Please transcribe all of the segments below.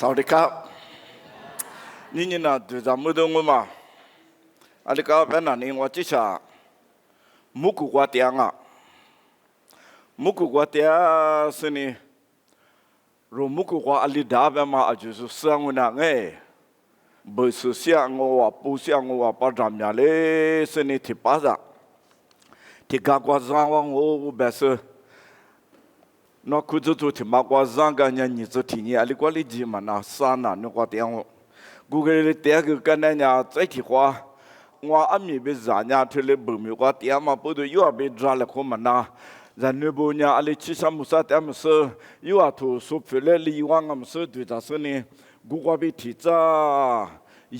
สวัสดีครับนี่นะดูจำมือตรงมาอันนี้ก็เป็นอะไรว่าจิชามุกุกวาเตียงมุกุกวาเตียสินี่รู้มุกุกวาอลิดาเบมาอาจุสุสังวนางเบสุเสียงว่าปูเสียงว่าปะจำยาเลสินี่ที่ปัสที่กากวาจังว่าโอ้เบสนอกคุจุที่มากว่าจังกันยันยิ่งจุดที่นี่อลิกว่าลิจิมันน่าสานะนึกว่าเตียงกูก็เลยเตียงกันเนี่ยใจที่ว่าว่าอามีเบจานยาทะเลบุมีว่าเตียงมาพูดอยู่ว่าเบจาเลคุมันน่ะจันนึบุญยาอลิชิสามุสาเตียมเสืออยู่ว่าทุสุเฟลลีวังมเสือดูจากสนี่กูก็ไปที่จ้า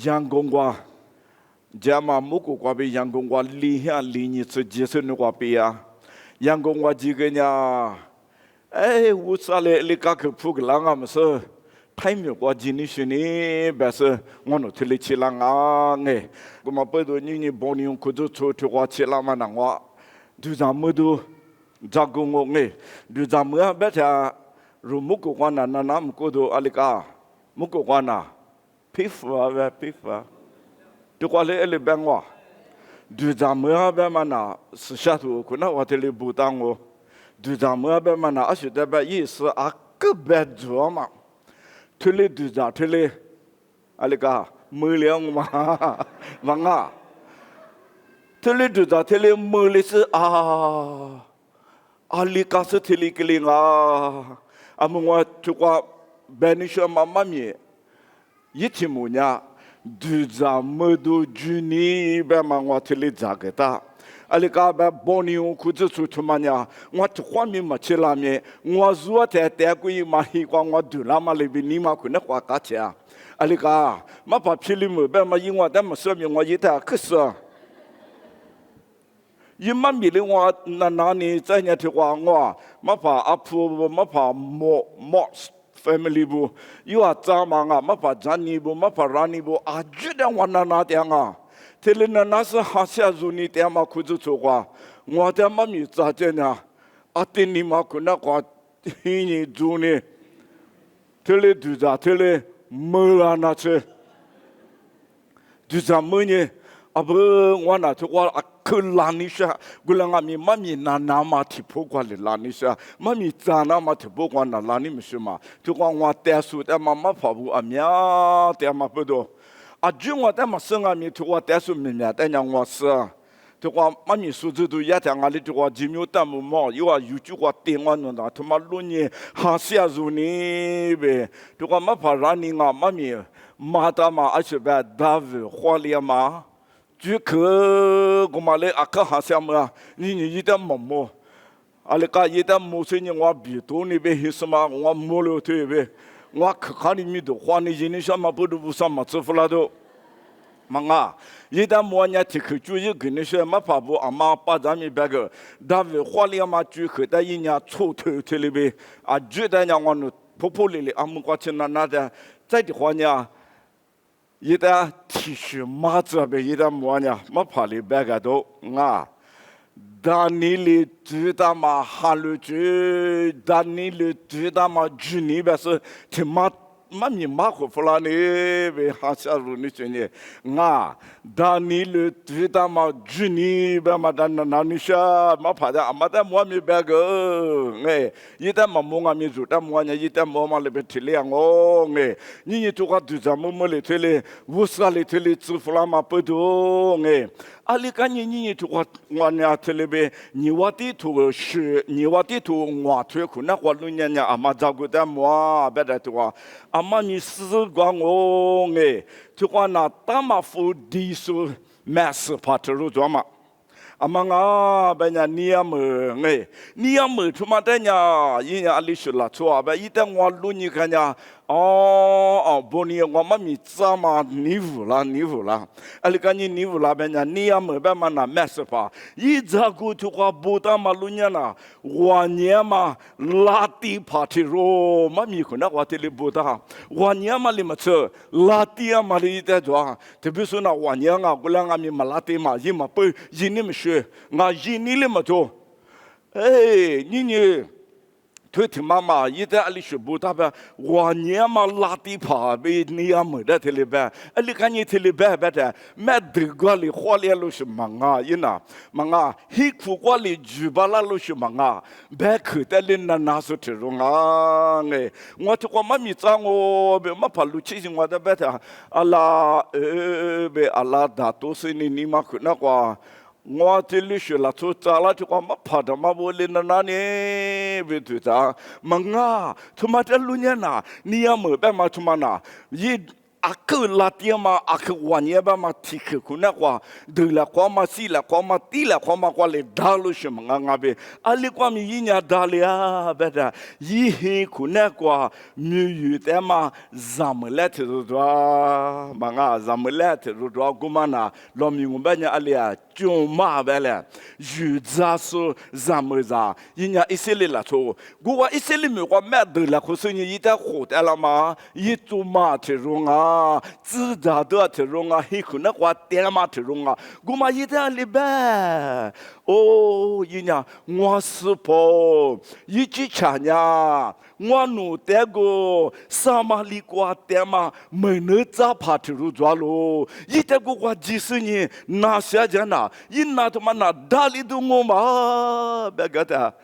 ยังกงว่าจามามุกก็ไปยังกงว่าลีฮะลีนี่สุดเจสุนึกว่าเปียยังกงว่าจีกันยาวุฒิเลลิกาคือพูกลังมเสือไทยมีกว่าจีนิชนี่แบบงั้นเราทะเลชิลังเนี่ยกูมาเปิดดูนี่บอนี่คุดูชัวชัวชิลังมันนังว่าดูจำมือดูจากกูงงเนี่ยดูจำมือแบบจะรู้มุกกว่านั้นน้ำกูดูอะไรกันมุกกว่าน่ะพิฟว่าพิฟว่าทุกวันเลยเลยแบงว่าดูจำมือแบบมันน่ะสุดยอดคุณน่ะว่าทะเลบูตังโอดูจำมือแบบมันน่ะอาศัยแบบยี่สิบอักแบบจัวมาทะเลดูจาทะเลอะไรกันมือเลี้ยงมาวังอ่ะทะเลดูจาทะเลมือเลี้ยงอะไรกันสุดทะเลกิเลงอามึงว่าทุกว่าเบนิชมาไม่มียิ่งที่มึงเนี่ยดูจามือดูจูนีแบบมังว่าทะเลจาก็ตาอะไรกันแบบบอนี่คุจะสุดทุมันเนี่ยว่าทุกความมีมาเชลามีว่าจัวแต่กุยมาฮีกว่าว่าดูลามาเลบินีมาคุณนักว่ากัจเจาอะไรกันมาพับพิลิมแบบมายิ่งว่าแต่มาเสื่อมยังว่ายิ่งแต่ขึ้นยิ่งมันมีเรื่องว่านานนี่ใจเนี่ยที่ว่าว่ามาผ่าอัพมาผ่าหมอfamily บุอยู่อาจารย์มังมาผ่าจันนี่บุมาผ่ารานี่บุอาจุดวันนั้นเตียงเทเลนันสหาเสียจุนี่เตียงมาคุจุชัวว่าเตียงมันมีจัดเจเนี่ยอาทิตย์นี้มาคุณนักว่าที่นี่จุนี่เทเลดูจ้าเทเลมือละนัดเชดูจ้ามือเนี่ยอาเบวันนั้นทุกว่าคือลานิชากุลังอามีมันมีนามาที่พวกว่าเลยลานิชามันมีจานามาที่พวกว่านั่นลานิมิชุมาทุกว่าว่าแต่สุดแต่มาพาบุอามีแต่มาพูดอาจุงว่าแต่มาซึ่งอามีทุกว่าแต่สุดมีมีแต่ยังว่าซึ่งทุกว่ามันมีสุดดูยัดอย่างอะไรทุกว่าจิมิวตามุมอยู่ว่าอยู่ทุกว่าเตียงวันนั้นทุกมาลุนี่หาเสียจุนี่เบทุกว่ามาพารานิงามันมีมาตามาอาชีพดาวขวาลีมาจุกกูมาเลยอาคาหาเสียมานี่ยี่แต่หมอมอะไรก็ยี่แต่มุสลิมว่าบิดนี่เบฮิสมาว่าโมเลเทเบว่าข้านี่มีดูขวานี่จีนิชามาพูดบุษมาสุฟลาดูมังอ่ะยี่แต่มัวเนี่ยที่คือจุยกินิชามาพาบุอามาป้าจามีเบกดาวขวาลีมาจุกแต่ยี่เนี่ยชูเทเทเลเบอาจุดแต่ยังวันนู้พูพูลิลิอามุกว่าเช่นนั้นนะใจที่ขวาเนี่ยยี่แต่ที่ชื่อมาจะเป็นยี่แต่มัวเนี่ยมาพาลิเบกดูง่าดานิลิจุดามาฮัลโหลจุดานิลิจุดามาจูนีแบบที่มันมีมากกว่าฟลานี่เบหาชารุนิชเนี่ยง่าดานิลิจุดามาจูนีแบบมาดานนานิชามาพาดามาแต่มัวมีเบกเนี่ยยี่แต่มามัวมีจุดแต่มัวเนี่ยยี่แต่มัวมาเลยเป็นที่เลี้ยงเนี่ยนี่ทุกคนดูจามุมเลยที่เลยวุ้สเลยที่เลยซูฟลามาเปิดเนี่ยอะไรกันนี่ทุกคนวันนี้ทะเลเบนิวัติถูกชื่อนิวัติถูกว่าทุกคนนักวันนี้เนี่ยอามาจากกุฎมัวแบบนั้นตัวอามามีสื่อกวางเนี่ยทุกคนน่ะตามมาฟูดีสุดแมสพาทรู้ตัวมาอามังเป็นอย่างนี้มือเนี่ยนี่มือทุกมาแต่เนี่ยยิ่งอลิชุลาชัวแบบยี่แต่วันรุ่นนี้กันเนี่ยบนนี้ว่ามันมีจามานิวลาอะไรกันนิวลาเป็นอย่างนี้มือแบบมันน่ะแมสพายี่จากกูทุกว่าบูตามาลุเนี่ยนะวันนี้มาลาติพาทิโรมันมีคนนักว่าที่ลิบูตาวันนี้มาลิมาเชอลาติมาลิแต่จ้าที่พิสูจน์นะวันนี้งากุลังมีมาลาติมายี่มาเปิดยี่นี่ไม่เชื่องายี่นี่เลยมาจ้าเฮ้ยนี่推听妈妈一在阿里学不，他们我年嘛拉地爬被你也没得特里边，阿里看你特里边边的，买德国里花莲路是忙啊，伊那忙啊，黑苦瓜里举巴拉路是忙啊，别口袋里那是这种啊，哎，我这个妈咪讲我别嘛怕路去是我的边的，阿拉别阿拉大多数你嘛可那个。我这里学了做咋了？就光嘛怕的嘛不练那呢？别对的，忙啊！他妈的路年呐，你也没办法他妈呐，一。aku latihan ma aku wanya ba ma tik kuna kwa de la kwa ma si la kwa ma ti la kwa ma kwa le dalu shima ngabe ali kwa mi yinya dalia beta yi he kuna kwa mi yu te ma zamlet dwa manga zamlet dwa gumana lo mi ngumbanya alia juma bele yu za so zamza yinya isele la to guwa isele mi kwa me de la ko so ni yita ho ta la ma yi tu ma te runga 自大的这种啊，黑苦那话点嘛这种啊，我嘛一点里边，哦，伊呀，我是婆，一起吃呀，我努得个萨马里瓜点嘛，没能咋怕这种抓咯，一点个话几十年那些人呐，一那他妈那大力都我嘛，别个的，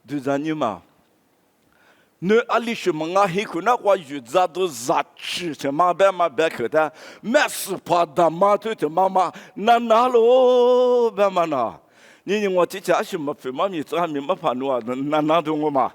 就这样嘛。ne ali shimanga hikuna kwa yuzado zachi te ma be ma be keda mes pa da ma te mama na nalo be mana ni ngo ti cha shi ma fe ma mi tsa mi ma pa no na do ngo ma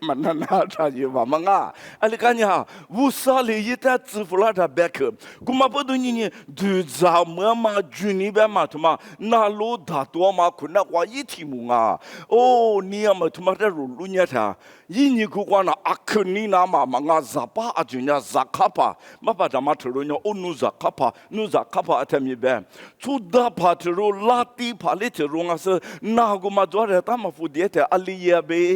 manana ta yi wa manga ali kanya wusali yita tsfula da bek kuma bodu ni du za ma juni be ma tuma na lo da to ma kuna kwa yiti munga o ni ya ma tuma da ru nya ta yi ni ku kwa na akni na ma manga zapa ajunya zakapa ma ba da ma tro nya onu zakapa nu zakapa atami be tu da pa tro lati pa le tro nga se na go ma do re ta ma fu diete ali ya be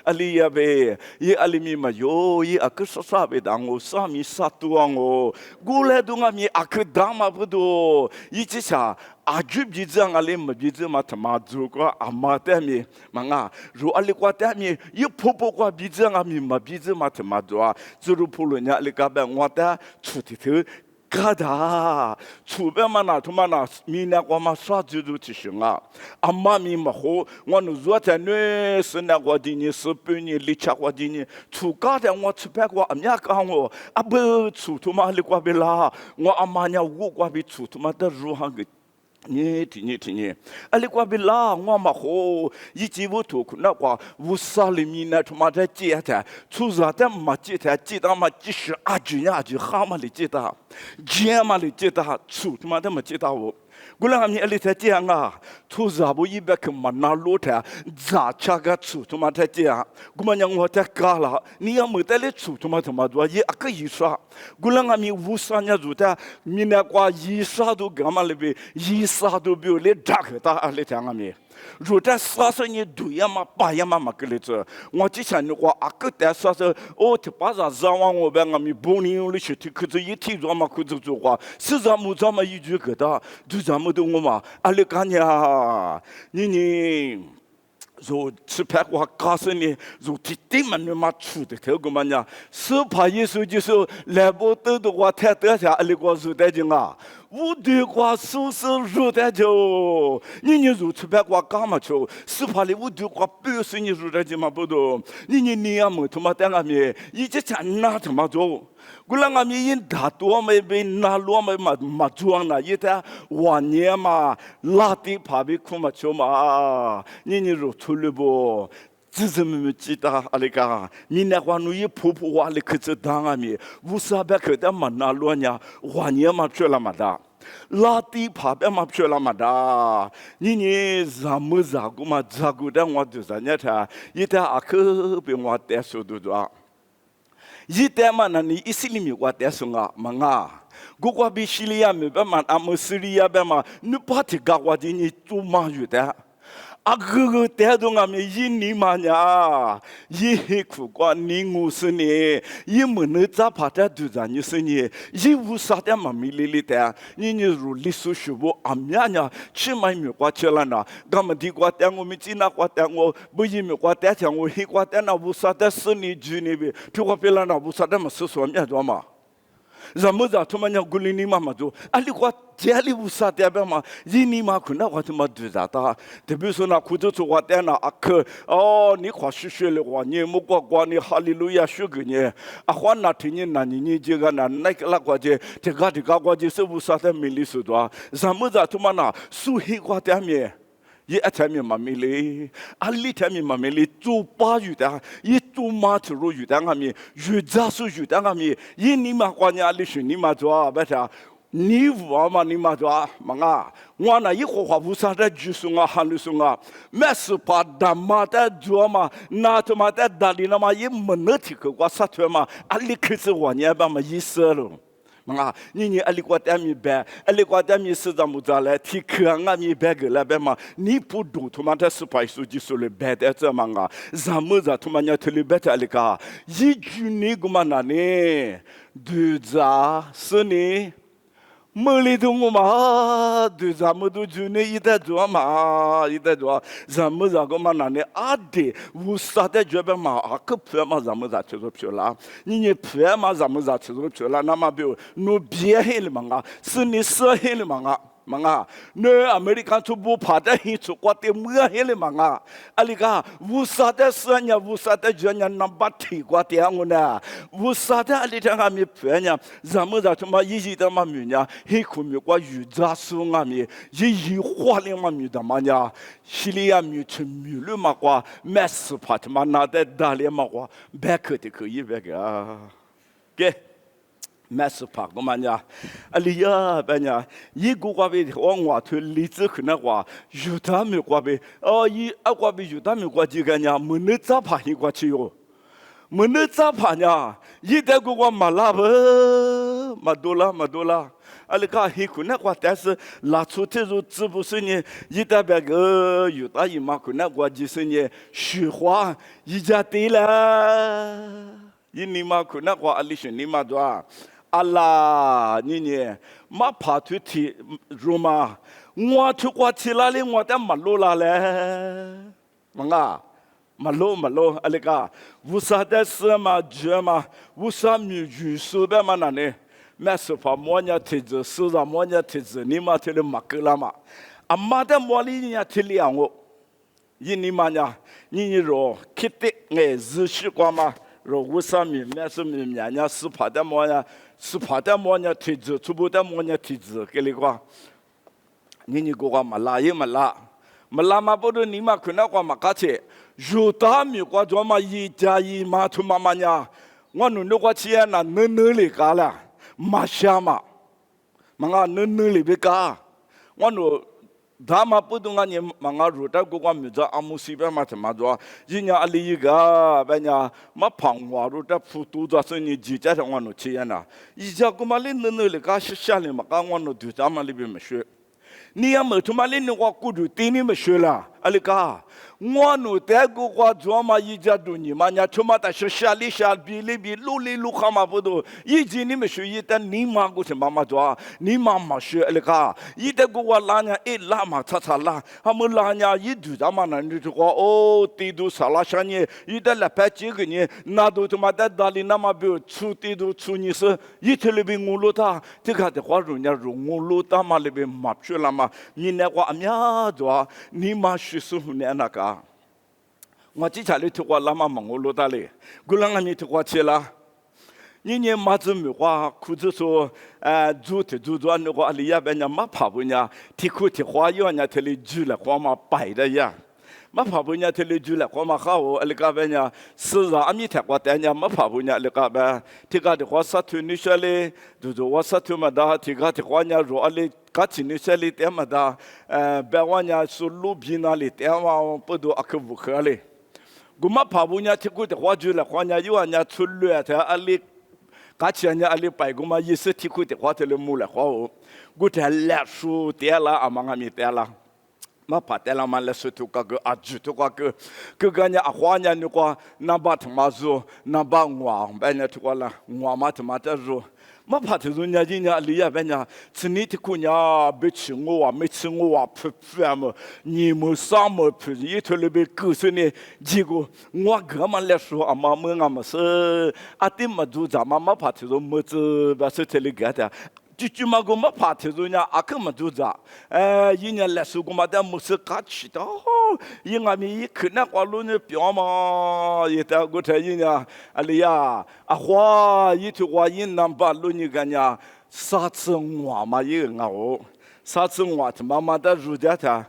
aliya be ye alimi mayo ye aksa be dango sami satuango gule dunga mi akdama budo yicha ajub jizang alim bizma tama zuko amate mi manga ru alikwa ta mi ye popo kwa bizang ami ma bizma tama doa zuru pulunya alika be ngwata chuti 가다 주변만나 도만나 미나고 마 사주도 지싱아 엄마 미마호 원우 zuatane 스나고 디니 스뿐이 리차고 디니 주가대 원 추백고 암야강고 아버 주토마리고 빌라 원 엄마냐 우고 비 주토마다 루하게你alikuwa bila ngoma ho yijibu to kuna kwa wusalimi na tumata jiata tuzata majita jita ma jishi ajunya aju hama li jita jema li jita tu tumata majita wo gulang ami alita jianga tuzabu ibek manalota za chaga tu tumata jia gumanyang wata kala ni ya mutale tu tumata madwa ye akayisa gulang ami wusanya zuta mina kwa yisa do gamalebe yisa do biole dakta ale tangami ruta sasa ni duya ma paya ma makeletse ngoti chanu kwa akta sasa o te paza zawa ngo benga mi boni li chiti kuzu yiti zo ma kuzu zo kwa siza mu za ma yiju gada du za mu do ngoma ale kanya ni zo tspak wa kasani zo titi man ma chu de ke gomanya su pa yesu jisu lebo de do wa ta de ja ale kwa zu de jinga wu de kwa su su ru de jo ni zo tspak wa ka ma chu su pa le wu de kwa pe su ni ru de ji ma bo do ni ya mo to ma ta nga mi yi ji chan na to ma jo gulang ami yin da to me be na lo me ma juang na yita wa nye ma la ti pa bi khu ma chu ma ni ru tulbo zizimi jita alika mina kwa nu ye popo wa le kze danga mi wusa ba ke da ma na lo nya wa nye ma chela ma da la ti pa ba ma chela ma da ni za mu za gu ma za gu da wa du za nya ta yita akhe be wa te so du da yitema na ni isilimi wa tesunga manga gugwa bishilia me be man amusiria be ma nu pati gawadi ni tuma yuda 阿哥带动俺们印尼嘛呀，一黑苦瓜你我是你，一门那咋怕的都在你是你，一无啥的嘛没理的，你如历史学部阿面呀，起码没瓜吃了呢，俺们的瓜带我们济南瓜带我，不一没瓜带讲我黑瓜带那无啥的是你住那边，就我别了那无啥的嘛是说面多嘛。Zamuza tumanya gulini mama tu alikuwa jali usate abema yini makuna watu maduzata tebiso na kututu watena ak ni kwa shishele wa ni mukwa kwa ni hallelujah shugunye akwa na tinyi na ni jiga na nakla kwa je tegati kwa je se usate milisu dwa zamuza tumana suhi kwa tamye ye atami mamili ali tami mamili tu pa yuda ye tu ma tro yuda ngami yuda su yuda ngami ye ni ma kwanya ali shini ma dwa beta ni wa ma ni ma dwa manga wana ye ko kwa busa da jusunga halusunga mes pa dama da dwa ma na to ma da dalina ma ye manati ko kwa satwa ali kisi wanya ba ma yisero Manga ni alikuwa tami be alikuwa tami seza muzala tikanga mi bege la bema ni pudu tumata supai suji sole bed eta manga zamuza tumanya telebeta alika yijuni gumanane duza suni Mulidunguma du zamudu june ida dua zamuza gumanane ade wusade jobe ma akpema zamuza chizopchola ni pema zamuza chizopchola na mabio no biehel manga sini sahel manga ne American to bu pada hi to kwate mua hele manga alika wusade sanya wusade jonya namba ti kwate anguna wusade alitanga mi penya zamuza tuma yiji da mamunya hi kumi kwa yuza sunga mi yi hwale mamu da manya shilia mi chmu le makwa mes patma na de dale makwa bekete ko yibega ke Master Park, gomanya, aliya banya, yi gwabe ongwa to lizi kuna kwa, juta mi gwabe, yi agwabe juta mi gwa jiganya, muneza pa yi gwa chiyo, muneza pa nya, yi de gwa malaba, madola, alika hi kuna kwa tese la chute zo zibu sinye, yi de bega yuta yi ma kuna gwa jisinye, shihua yi jati la, yi ni ma kuna kwa alisho ni ma doa. Allah nini ma patu ti Roma ngwa tu kwa tilale ngwa ta malola le manga malo alika wusa da sama jema wusa mi jusu be manane meso pa monya tizu suza monya tizu ni ma tele makela ma amma da moli nya tili ango yini manya nini ro kite nge zishi kwa ma ro wusa mi meso mi nyanya supa da monya 수파다 뭐냐 티즈 주보다 뭐냐 티즈 kelekwa nini goga malaye malama bodo nima kuna kwa makate juta mi kwa joma yi jayi ma tu mamanya ngonu no kwa chia na nele kala mashama manga nele beka ngonu Dama pudunga ni manga ruta gwa miza amusiba matemazo yinya aliga banya mapangwa ruta futu za sini jija ngwano chiana ija kumali nele ka shishale maka ngwano du tamali bi meshe ni ya mutumali ni kwa kudu tini meshe la alika ngwano te gwa joma yija dunyi manya tumata shishali shal bili luli lukama bodo yiji ni meshe yita ni magu te mama doa ni mama she alika yita gwa lanya lama tatala amulanya yidu damana ni kwa o tidu salashanye yida la pachi gni nadu tumata dalina mabu tidu tunis yitelebi nguluta tika de kwa runya nguluta malebe mapchulama mine kwa amya doa ni ma shisu hunenaka ngati chale tukwa lama manguluta le gulanga ni tukwa chela Nini mazumi kwa kuzuso zute zuzwa nuko aliya benya mapabunya tikuti kwa yonya tele jula kwa mabaida ya mapabunya tele jula kwa makao alika benya siza amita kwa tenya mapabunya alika be tigati kwa satu nishale zuzo wa satu mada tigati kwa nya ro ali kati nishale temada bewanya sulu binali tema podo akubukale guma pabunya tikuti kwa jula kwa nya yonya tulu ata ali Kachanya ali pai guma yese tiku te kwate le mula kwao gute la shu tela amanga mi tela ma patela ma le sotu ka go ajuto ka go ganya ahwanya ni kwa na bat mazo na ba ngwa benya tukala ngwa mata zo ma pate zo nya jinya liya benya tsini tikunya bechingo wa mechingo wa pfam ni mo samo phi yitole be kusene jigo ngwa gama le so ama menga ma se ati madu za ma pate zo mo tse ba se tele gata Juma go ma party zunya akama duza yinya lesu go ma da musu kachi da yinga mi khna kwalu ne pyama yeta go ta yinya aliya ahwa yitu wa yin namba lu ni ganya sa tsngwa ma yinga o sa tsngwa ta mama da ruja ta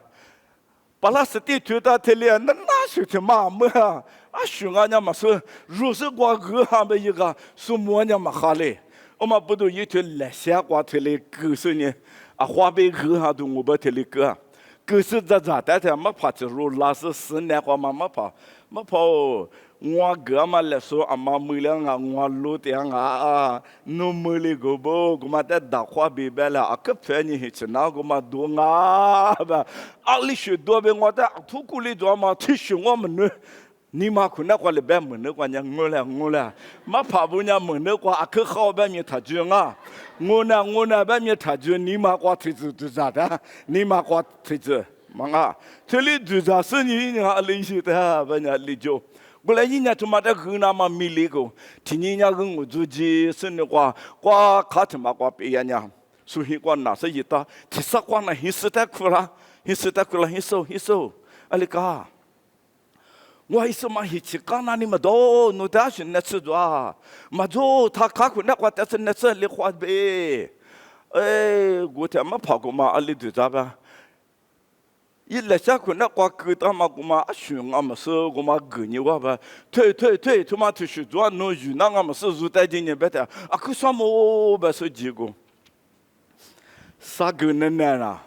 pala seti tu da tele na su te ma ma a shunga nya ma su ru se gwa ge ha be yiga su mo nya ma khale我们不都一头来下瓜头来狗是呢？啊，花呗狗哈都我不头来狗，狗是但是没怕这路拉是死年花嘛没怕，我狗嘛来说啊嘛没了啊，我路的啊，弄没了个不，我嘛在打花呗呗了，啊，可便宜些，那我嘛多啊吧，啊，你说多呗，我在土库里做嘛，提醒我们呢。你妈可那块里边门那块伢我了，妈怕不伢门那块啊可好边面他就啊，我那边面他就你妈瓜推子就咋的，你妈瓜推子，妈啊，这里就咋是你啊利息的，边伢利就，我来一年他妈的很那么没理个，听人家跟我自己是那瓜卡他妈瓜别人家，所以瓜那是一打，其实瓜那很实在苦了，很瘦，阿里嘎。我是嘛一起干那你们都弄得是那次多，嘛就他卡苦那块但是那次里花呗，我他妈跑过嘛阿里对咋吧？一来下苦那块给他嘛过嘛熊啊嘛是过嘛给你话吧，退，他妈退去做弄鱼那嘛是做带进去别的，啊可什么不是结果？啥个能啊？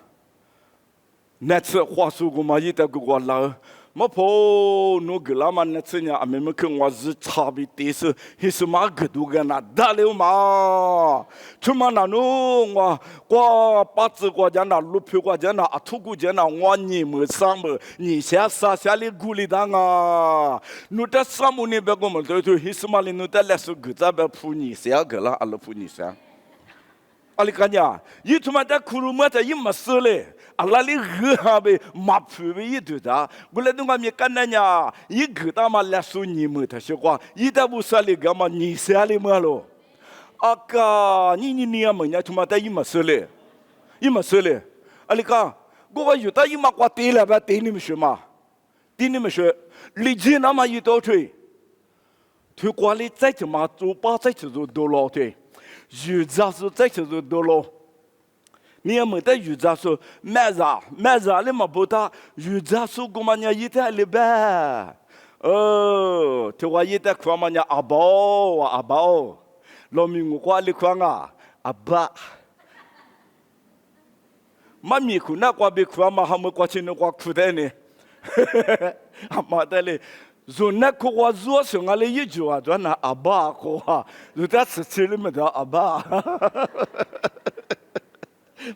那次话说过嘛一代个过老。ma po no gelama na tsenya ameme ken wazi chabi tese hisma geduga na dale ma chuma na no ngwa kwa patsi kwa jana lupi kwa jana atugu jana ngwanyi mo sambe ni sia li guli danga no ta samu ni be go mo to hisma li no ta lesu gza be puni sia gela ala puni sia alikanya yituma da kurumata yimasele alali ghabe mapwe yiduda buledunga mikananya yigda ma lasu nimuta shwa yida busali gama ni sali malo aka ni amanya tuma da yimasele alika gowa yuta yimakwa tela ba tini mishma lijina ma yito tui tu kwali zai ma zu ba zai zu do lo tui 有杂事在就是多咯，你也没得有杂事，买啥你嘛不打，有杂事干嘛呢？一天里边，就话一天干嘛呢？阿宝，老明我话你看啊，阿爸，妈咪可那瓜比看嘛，还没瓜钱那瓜苦的呢，阿妈的嘞。 zona ko wa zo so ngale yijo adwa na aba ko ha zo ta tsele me da aba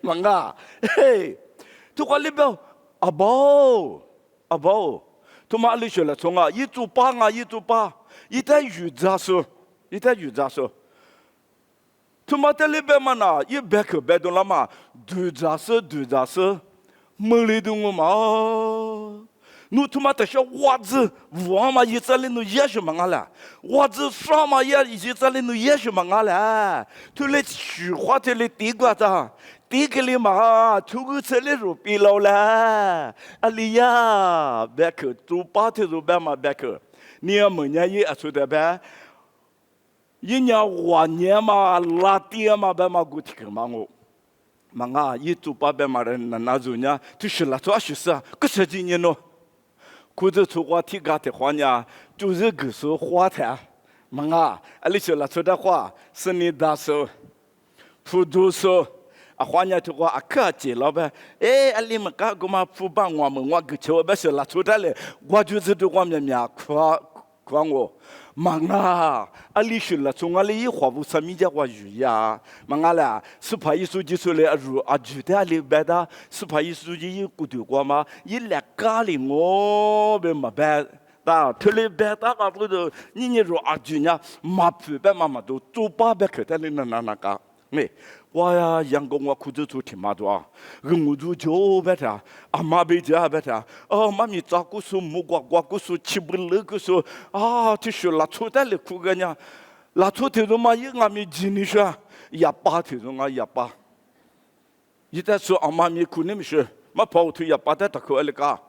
manga hey to kwa libe abo to ma li shela tsonga yitu pa ita yuza so to ma tele be mana yi beke be don la ma du za so mo li du ma nu tuma ta sha wazi wa ma yitsali nu yesu mangala wazi sha ma ya yitsali nu yesu mangala tu le shu hwa te le tigwa ta tigli ma tu gu tsele ru pi lo la aliya bek tu pa te ru ba ma bek ni ma nya yi asu da ba yinya wa nya ma la ti ma ba ma gu ti ma ngo manga yi tu pa ba ma na zunya tu shla tu ashisa ku sa ji ni no 古子出话提嘎的话呢，就是个说话谈，嘛啊，你说了出的话是你大手，普读手，啊话呢就话啊客气了呗，你们干嘛不帮我们个球不是了出的嘞，我就是对我们光我，忙啊，阿里是了，从阿里一话不上面讲话语呀，忙啊啦，是怕一说就说了，如阿住的阿里白的，是怕一说就一骨头瓜嘛，一来咖喱我别嘛白。da tele beta ka do ni ro ajunya mapu be mama do to pa be ke tele na na ka me wa ya yang gong wa khu tu ti ma do ngu du jo beta ama be ja beta oh mami ta ku su mu gwa ku su chi bu le ku su ti shu la chu da le ku ga nya la chu te do ma yi nga mi ji ni sha ya pa te do nga ya pa yi ta su ama mi ku ni mi shu ma pa tu ya pa ta ko le ka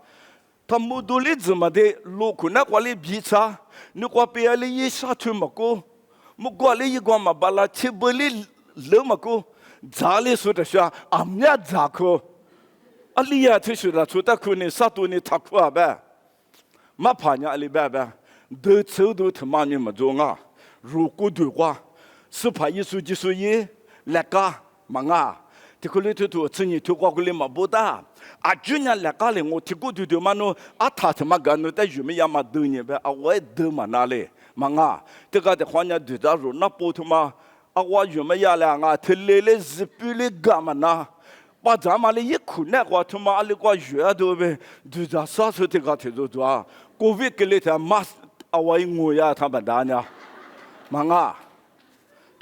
他们都来怎么的？路苦那过来比查，你过别来一下去么个？么过来一个嘛巴拉吃不来了么个？咋来说的说？俺们家咋个？阿里呀，他说的说的可能啥都能他苦啊呗，没怕人阿里呗呗，都走都他妈你么做啊？如果的话，是怕一说就说一来个忙啊。ที่คุณรู้ตัวสิ่งที่ทุกคนเลยมาพูดอาจุนยันเล็กเลยงที่กูดูมันนู้อาถ้าทำมากันนู้แต่อยู่ไม่ยามาดูเนี่ยแบบเอาไว้ดูมันนั่นเลยมังอ่ะที่ก็จะขวัญดูดารุนับพูดมาเอาไว้อยู่ไม่ยาเลยงาที่เล่เลยสิบเลยกามันนะป้าจามาเลยยิ่งคุณเนี่ยกว่าทุมาอะไรกว่าอยู่ดูไปดูดาสัสุที่ก็ที่ดูตัวโควิดก็เลยทำมาเอาไว้งูยาทำแบบนั้นเนี่ยมังอ่ะ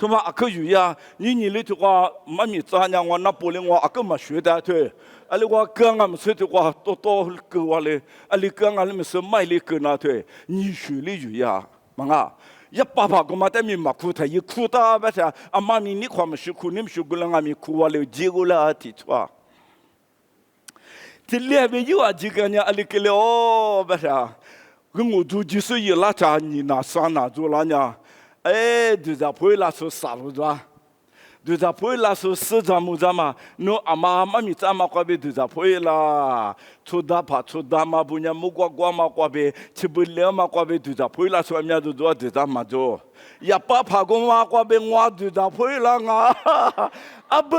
ทุมาอักอยู่ยานี่เลยทุกว่ามันมีจานยังว่านับปูเลงว่าอักมาช่วยได้ด้วยอะไรว่าเกลืองมันสุดทุกว่าโตเกลือเลยอะไรเกลืองอะไรมันสมัยเลยเกลือนะด้วยนี่ช่วยเลยอยู่ยามังอ่ะยับป้าก็มาแต่มีมาคูไทยคูตาแบบนี้อามามีนี่ความมันช่วยคุณนี่มันช่วยกุลังมีคูว่าเลยจีกุลาติดว่าที่เลี้ยไปอยู่อาจีกันเนี่ยอะไรก็เลยโอ้แบบนี้กูงูดูจิสุยละจานี่นาสานาจูละเนี่ยดูจะพูดลาสุสารุจ้าดูจะพูดลาสุสจามุจามาโนอามามีจามาควาเบดูจะพูดลาชุดดามาบุญยามุกว่ามาควาเบชิบุเลี้ยมาควาเบดูจะพูดลาสุอามีดูดูจะมาดูอย่าป้าพากงมาควาเบงว่าดูจะพูดลางาอับ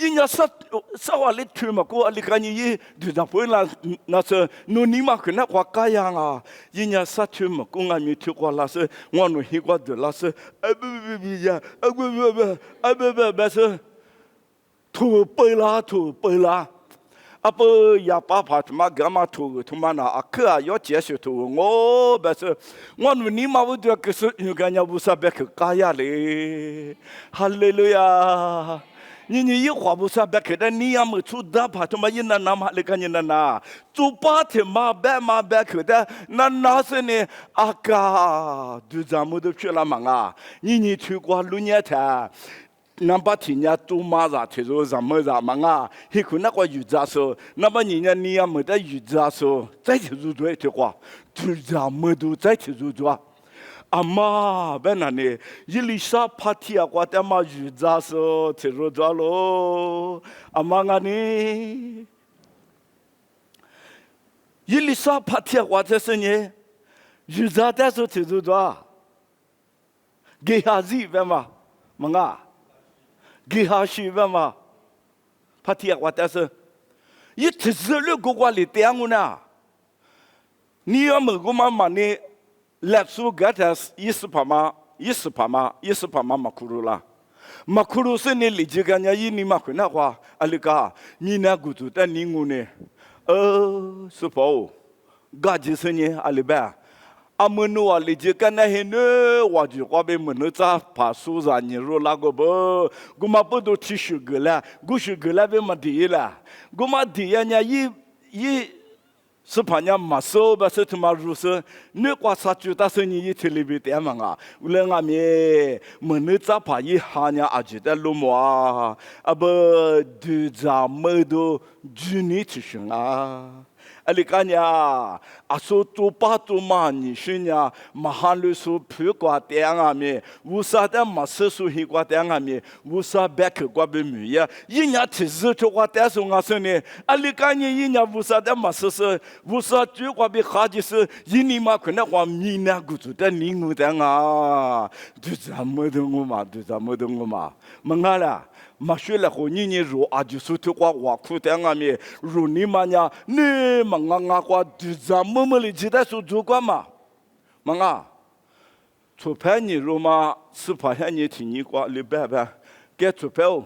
ยิ่งจะสักวันเล็กถือมากูอะไรกันยี่ดูจะพูดลาน่าจะนู่นนี่มาขึ้นนักว่ากายังยิ่งจะสักถือมากูงามีทุกวันลาสงอนหิกว่าเดือดลาสแบบถูไปละอย่าป้าพาทมากามาถูทุมานะอักยอดเจสุถูงอแบบงอนวันนี้มาวันเดียวก็สุดอยู่กันยาบุษบะกายาเลยฮาเลลูยานี่ยี่ขวาบุษบะกันนี่ยามชุดดาพาทมายินนามาเลยกันยินนาจูป้าเถมาแบกกันนั่นน่าสเนี่ยอากาดูจามุดชุลามังนี่ถือกว่าลุเนี่ยแท้นับที่เนี่ยตัวมาจากที่รู้จำไม่ได้มังฮิคุณนักว่าอยู่จ้าโซนับนี่เนี่ยไม่ได้อยู่จ้าโซใจที่รู้ด้วยที่ว่าดูจำไม่ดูใจที่รู้ด้วยอามาเป็นอันนี้ยิลิซาพัทยากว่าแต่มาอยู่จ้าโซที่รู้ด้วยโลอามังอันนี้ยิลิซาพัทยากว่าแต่สิ่งนี้อยู่จ้าแต่โซที่รู้ด้วยเกียร์ซีเป็นมังกิฮาชีเวมาพัทยากว่าแต่สิยิ่งที่สุดเลยกูว่าลิเตียงอุณานี่ยามกูมาเนี่ยเล็บสูกัดยิสพามามาคุรุลามาคุรุสิเนี่ยลิจิกันยายินี่มาคุนักว่าอะไรกันนี่นะกูตัวแต่นี่งูเนี่ยสุภาพกัดจิสิเนี่ยอะไรแบบอามันนัวลิจิกันนะเห็นว่าจุกว่าเป็นมันจะพาสู้จานี่รู้ละก็บ่กูมาพูดที่สุกละกูสุกละเป็นมาดีละกูมาดีเนี่ยยี่สุพรรณมาโซแบบสุดมารู้สึกนึกว่าสัจจุตาสิ่งนี้ที่ลิบิเตียมังอุเลงามีมันจะพายี่หาเนี่ยอาจจะลุมัวดูจามดูจุนี่ที่สุงอะไรกันเนี่ยอาสุตุปัตุมานิชินเนี่ยมหันลุสุพิกว่าเตียงมีวุษาเดมาสสุหิกว่าเตียงมีวุษาเบกกว่าเบมียิ่งเนี่ยที่สุดกว่าเตียงสุงาสุนี่อะไรกันเนี่ยยิ่งเนี่ยวุษาเดมาสสุวุษาจุกว่าเบขาจิสยิ่งนี่มาคนนั้นว่ามีนะกุจุแต่นิ่งแต่งดูจำไม่ถึงมามังอะไรมาช่วยละคนนี่รู้อาจจะสุดกว่าคู่แต่งมีรู้นี่มันเนี่ยนี่มังงากว่าดูจำไม่เลยจิตสุดกว่ามา忙啊，出牌你罗马18年听你过礼拜吧，给出牌哦，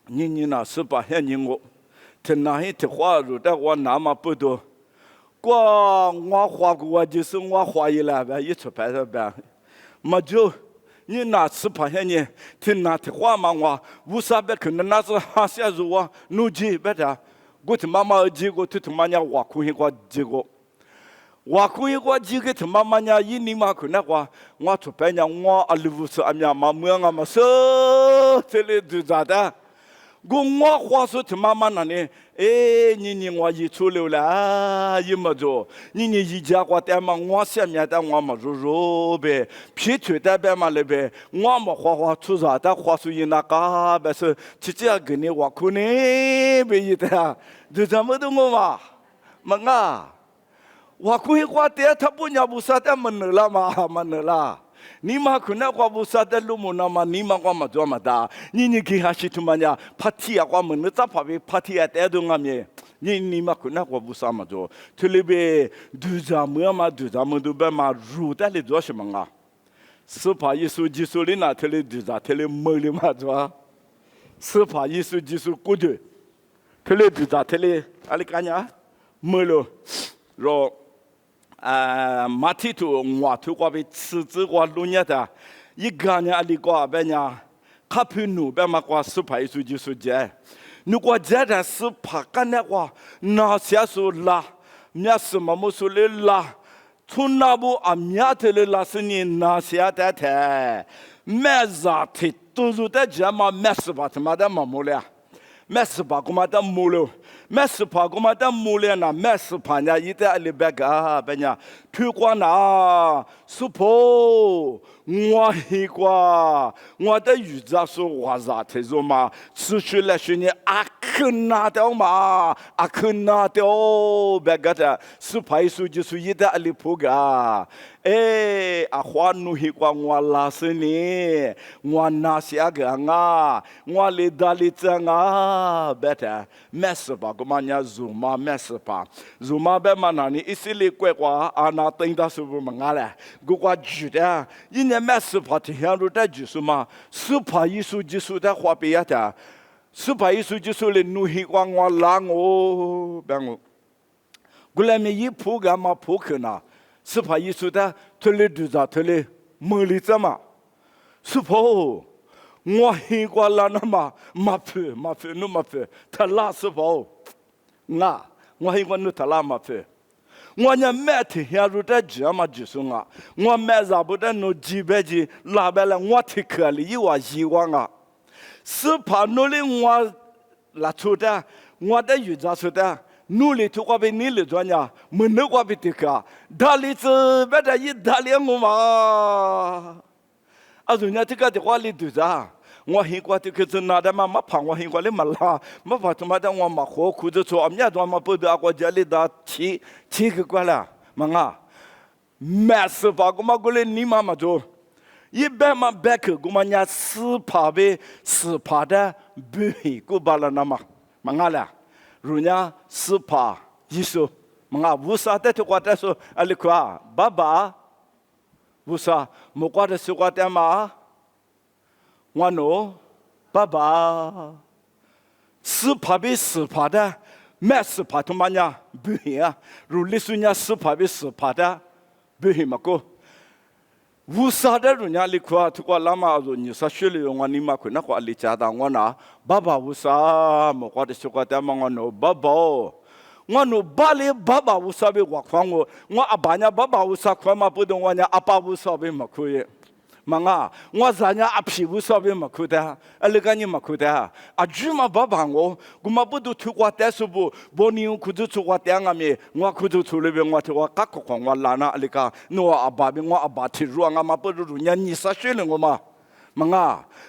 你那18年我，他那些的话如的我那么不多，我花过就是我花一来吧，一出牌的吧，没就。你那18年，听那的话嘛，我50可能那是哈下子我努力不的，我他妈妈结果他妈呀我苦一个结果，我苦一个结果他妈妈呀一年嘛可能我出牌呀我50阿米嘛没啊嘛说这里就咋的。我话说他妈妈那里，你我一出来了，一么做，你一家我带嘛，我下面的我嘛肉呗，皮腿的呗嘛了呗，我嘛话出啥的话说一那个呗是，直接给你我可能呗一的，就这么多嘛，嘛啊，我可以话的他不要不啥的么了嘛，么了。你妈可能话不晓得路么那么，你妈话么做么的，你给他是他妈呀，party 啊，话么那咋怕被 party 啊带动啊me，你妈可能话不啥么做，这里边杜扎么都别嘛，入的里做什么啊？是怕耶稣基督里那这里杜扎，这里没里嘛做，是怕耶稣基督过去，这里杜扎，这里阿里干呀，没了，然。马蹄头我头过被吃子过路年的，一个人阿里过别人，卡皮努别嘛过18岁就说节，如果节的是怕干的话，那些说啦，面什么么说的啦，从那部啊面头的啦是你那些的太，没啥的都是在节嘛没事吧他妈的嘛没了。没事吧，我们的木了，没事吧，我们的木了那没事吧，人家一代里边个，别人推广那，是婆，我一个，我的语子说我啥子说嘛，出去了说你阿克那的嘛，阿克那的哦，别个的，是派出就是一代里铺个，阿花努一个我拉是你，我那些个啊，我里达里正啊，别的，没事吧，我们家Zuma没事吧，Zuma别嘛那你一时里怪话，啊那等到是不么了，我觉得，一年没事吧，天天都在就是嘛，是怕艺术技术的话别的，是怕艺术技术的努一个我拉我，别我来面一铺个嘛铺去呢。是怕艺术的，特里杜扎特里没里子嘛，是怕我一个人那嘛，马屁，努马屁，他拉是怕我一个努他拉马屁，我呢每天要入的家嘛就是我每日不得努几百几拉白了，我提课里一万是怕努力我拉出的，我的语咋出的。努力做被你来做呢，没那个被这个，大力子别的一大力我嘛，人家这个的话里头啥，我很过这个是拿的嘛，怕我很过的嘛啦，怕他妈的我嘛活苦着做，人家做嘛不得我家里的七个过了，嘛没事吧，我嘛过来你妈妈做，一般嘛别个我嘛人家死怕的不会过巴了那嘛了。人家是怕耶稣，无啥的话的说，阿里夸爸爸，无啥，莫夸的说话的嘛，我喏，爸爸，是怕的，没是怕他妈呀，不行啊，如历史人家是怕的，不行嘛哥。无啥的人家里夸，他夸拉嘛说你啥学历我你嘛可能夸里家当我拿，爸爸无啥，莫夸的说话的嘛我喏爸爸，我喏爸爸无啥被我夸我阿爸家爸爸无啥夸嘛不懂我家阿爸无啥被嘛可以。我咱家阿皮无啥被嘛可的，那个你嘛可的，主嘛爸爸我嘛不都推过带是不你用裤子出过带啊me，我裤子出里边我推过卡口我拉那那个，我阿爸被我阿爸提入啊嘛不都人家你啥学了我嘛。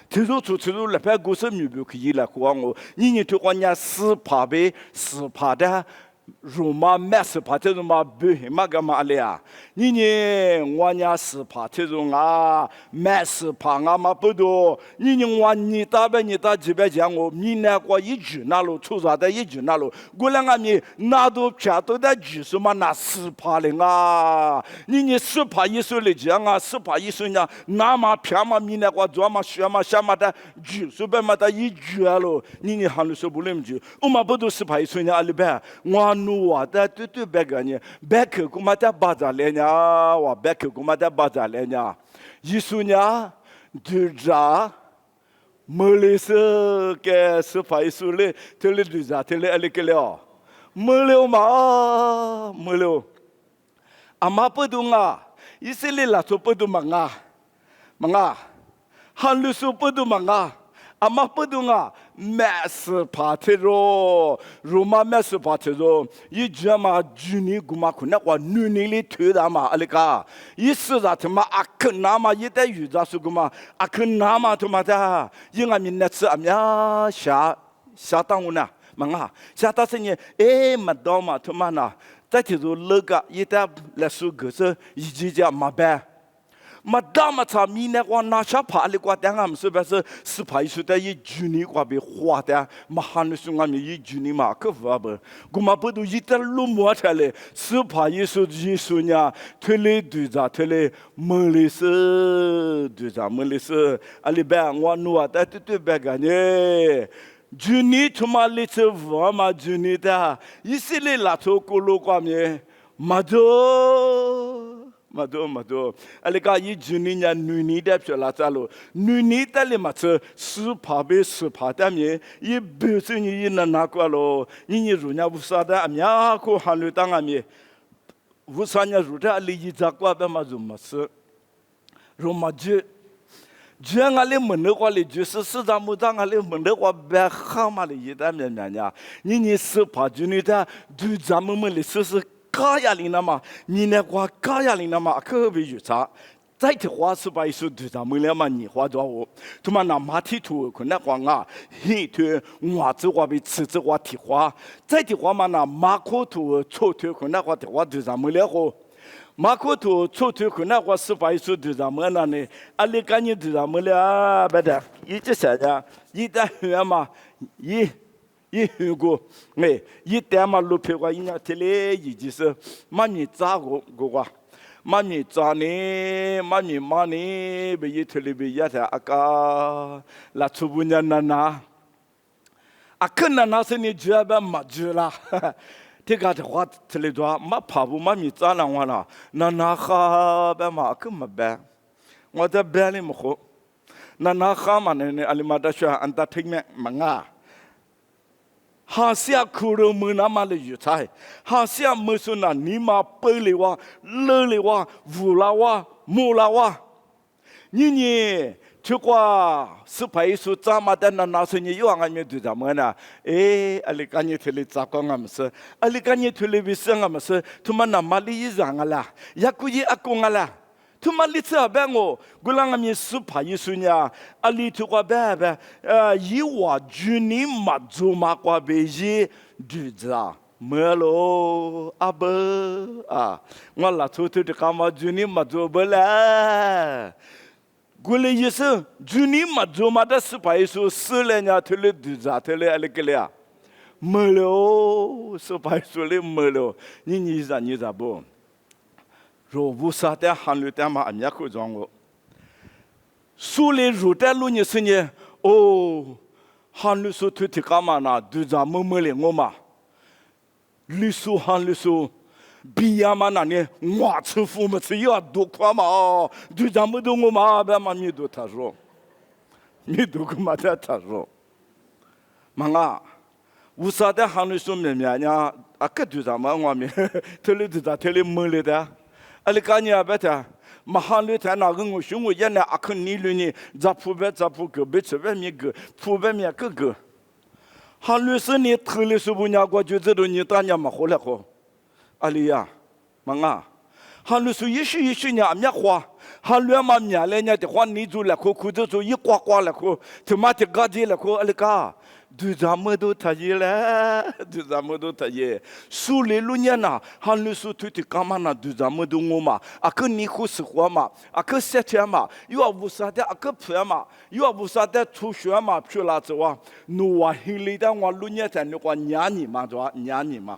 提出来拍故事米不可以来夸我，你推过人家死怕的。罗马没事怕这种嘛不嘛干嘛了呀？你呢？我家是怕这种啊，没事怕俺嘛不多。你我你打呗，你打几百讲我，你那个一句那路出啥的一句那路，过两个你那都全都在句什么那是怕的啊？你是怕一手的讲啊，是怕一手呢？那么偏嘛，你那个做嘛学嘛想嘛的句是呗嘛的一句了，你喊你说不能句，我嘛不都是怕一手呢？阿里边我。努啊，但对别个呢，别个姑妈在巴扎来呢，我别个姑妈在巴扎来呢，一说呢，对着，没得事，给是怕一说嘞，这里对着，这里阿里个了，没了嘛，没了，阿妈不懂啊，以色列啦说不懂嘛啊，汉律说不懂嘛啊。阿妈不懂啊，没事怕这种，罗马没事怕这种，一句嘛，居尼古嘛，可能我女人里推的嘛，阿里个，一时啥他妈阿肯那嘛，一代语咋说个嘛，阿肯那嘛他妈的，因为民那次阿呀下当我呢，嘛啊，下当是呢，嘛当嘛他妈呢，在这种那个一代来说个是一直讲嘛呗。嘛，大嘛查米那个拿下爬的瓜，但俺们是不是爬一出的一句尼瓜被花的，嘛喊的是俺们一句尼嘛可不不，我们不都一点路摸出来，是爬一出呢，推来对着推来，没的是对着没的是，阿里边我努啊，但对别个呢。句尼他妈里头我嘛句尼的，以色列拉头咕噜瓜咩，嘛都。嘛多，阿里个一句呢，女人的漂亮在路，女人的里嘛是是怕的面，一不是你一那个咯，你如家无啥的，面可handlu当阿面，无啥人如家里一扎瓜的嘛就嘛是，如嘛就。只要俺哩门的话哩，就是市场木当俺哩门的话，别好嘛哩一单面呀，你是怕就你的，对咱们哩是。高压力那么，你那个高压力那么可别预测。再的话是把一首对咱们俩嘛，你话多我，他妈那马蹄图可那话啊，嘿图我这话比吃这话提话，再的话嘛那马可图错图可那话的话对咱们俩好。马可图错图可那话是把一首对咱们那呢，阿里赶紧对咱们俩不的，一直想着，一旦远嘛，一个哎，一旦嘛路票话，人家这里已经是妈咪咋个，妈咪咋呢？妈咪妈呢？被一这里被一台阿个，拉出不人那，阿可那是你觉得嘛觉啦？这个的话，这里多嘛怕不妈咪咋那话啦？那哈呗嘛可嘛呗，我在呗里么好，那哈嘛呢？阿里嘛的说安达听没嘛啊？哈下苦肉没那么的愉快，哈下没说那尼玛背里哇、勒里哇、乌拉哇、木拉哇，你这个是拍出咱们的那是你有俺们对咱们呢？阿里干你推里咋讲俺们是？阿里干你推里为什俺们是？他们那么里让俺啦，也可以阿公俺啦。tu mali tsa bengo gulanga mi supa yisunya ali tu kwa bebe yiwa juni madzuma kwa beji duza melo aba ngala tu tu kama juni madzuba la gule yisu juni madzuma da supa yisu sulenya tele duza tele aliklia melo supa yisu le melo ni za bo若无啥的handlu的嘛，俺家口装我。苏里入的路你是呢？哦，handlu so tu te kama na du za mumele ngoma。律苏handlu so，比亚嘛那呢？我吃父母吃要多夸嘛哦，du za么多我嘛别嘛你都他说，你都个嘛的他说，嘛啊，无啥的handlu so面面呢？啊个du za嘛我面，特里du za特里么了的。ali kanya beta mahalu ta na ngu shungu yana akun ni lu ni zapu ge betse be mi ge pu be mi ge halu se ni trele su bunya gwa ju ze do ni ta nya ma ho le ho ali ya manga halu su yishi nya amya khwa 哈乱嘛面来呢的话，你做了可苦的做一刮刮了可，他妈的嘎子了可，阿里嘎。ดูจามดูทะเยแล้วดูจามดูทะเยสุเลลุญนะฮันลุสุทุติกามานะดูจามดูงมาอะกนิคุสหัวมาอะกเสตมายูอาบุษาเดอะกเพื่อมายูอาบุษาเดทุชวมาพิลาจวะนัวฮิลิดางวลุญแต่นึกว่าญาณิมาจวะญาณิมา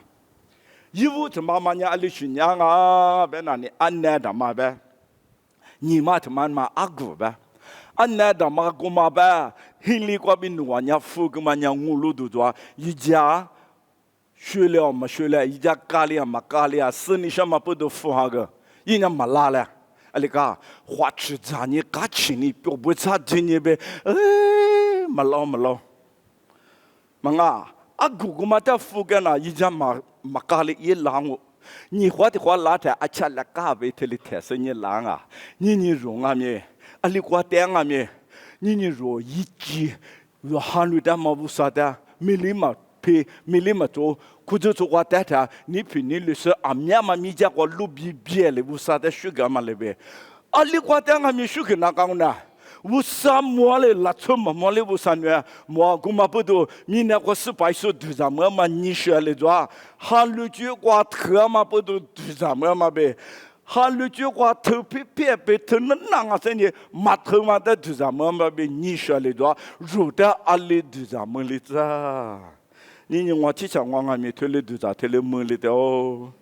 ยูวุธมามันยาอลิชุญญางาเบนันนี่อันเนดามาเบญีมาทมันมาอักเบอันนั้นดามากุมาบ้าฮิลิกว่าบินวันยาฟูกมันยังงูลูดูตัวยิจาช่วยเลี้ยมาช่วยเลี้ยยิจากาเลียมากาเลียสนิชมาพูดฟูฮากยินยามาลาเลยอะไรก็หัวชิจานี่กัดชินี่ปวดชาจินี่เบมาลมังอากูกุมาแต่ฟูกันนะยิจามากาเลียลางนี่หัวที่หัวลาแต่อาชาละกาเบทลิเทสนี่ลางนี่รงอ่ะมี阿里瓜点啊咩？你若一季若韩语的嘛不啥的，米里嘛配米里嘛做，或者做瓜点他，你凭你律师阿面嘛米家瓜路比别了不啥的水干嘛了呗？阿里瓜点啊咩水干哪讲呢？我啥摸嘞拉扯嘛摸嘞我啥呢？摸古嘛不多，你那个是白说对啥么嘛？你说嘞做，韩语句瓜特嘛不多对啥么嘛呗？哈路就话头皮别被头那哪个生意，马头嘛的就咱们嘛被你说的多，如的阿里就咱们的咋？你我之前我还没推了就咋推了么的哦？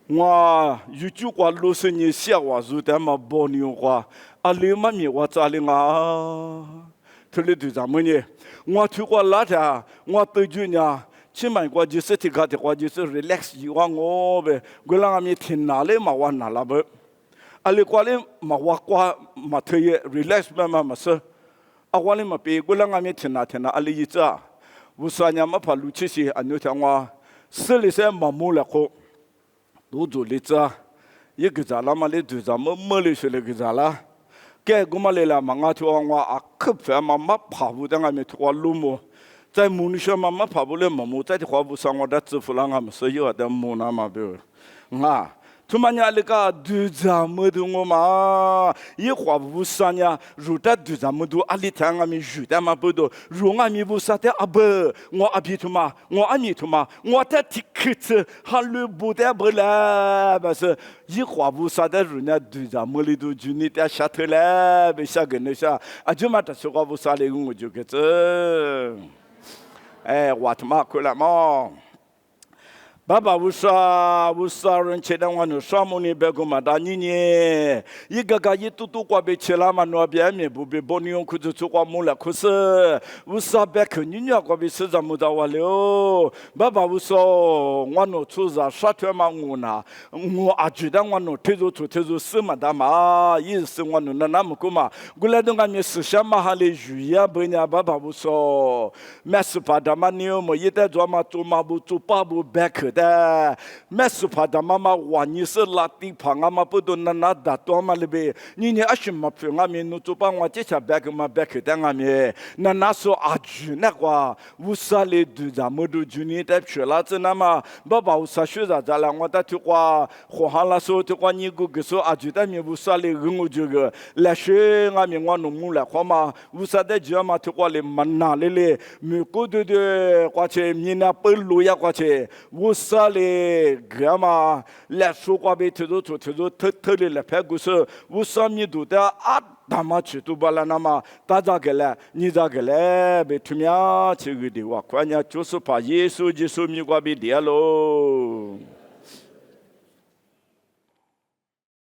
我有句话老是你写话如的嘛包牛话，阿里嘛咪我咋的啊？推了就咱们呢？我推过拉的，我对住呢。起码我就是这个的话，就是 relax 一万我呗，我让他们听哪里嘛玩哪了呗，阿里过来嘛我过嘛特意 relax 嘛是，啊我哩嘛别我让他们听哪阿里一只，我说人嘛怕路起些，俺就讲我十里些嘛木了可，都做哩只，一个咋啦嘛哩做咋么哩说哩个咋啦，该我嘛来了嘛我就我啊可烦嘛怕不得俺们拖路么。在木里上嘛爬不了嘛木，在的话不上我的支付了俺们是有的木那嘛别，啊，他妈伢那个对咱们的我嘛，一话不上呀，如的对咱们都阿里天俺们如的嘛不多，如俺们不上的阿不，我阿比他妈，我阿你他妈，我的体克子还路不得不来，不是一话不上的人家对咱们里头就你的下头来，别下个那下，啊就嘛这说话不上的我就个这。哎，我他妈过来嘛！爸爸乌沙人吃的我那啥么呢？别个嘛打你呢？一个一嘟过被吃了嘛，那边面不被包你用裤子做过木了，可是乌沙别看你那个被吃咱们到完了。爸爸乌沙我那出啥啥天嘛我那我阿觉得我那推着死嘛的嘛，意思我那么个嘛，过来东俺们思想嘛还来注意啊，不然爸爸乌沙没事怕的嘛你么一代做嘛做嘛不做爸不别去。的，没事怕的妈妈话你是拉丁旁啊嘛不都那打多嘛了呗？你阿什么朋友们，你做帮我这下别个嘛别去的俺们，那说阿舅那个，乌沙里都咱们都就你在去了，这那么爸爸乌沙学啥了？我在听话，和哈拉说听话，你个说阿舅在面乌沙里跟我这个，来学俺们我弄木来话嘛，乌沙在就嘛听话里蛮难的嘞，没过的，或者你那本路呀，或者乌。啥嘞？干嘛？来说话呗，特里来拍故事，我啥米都的啊，他妈去都把那嘛，大家个嘞，你咋个嘞？别出面这个的话，关键就是怕耶稣米瓜被跌喽。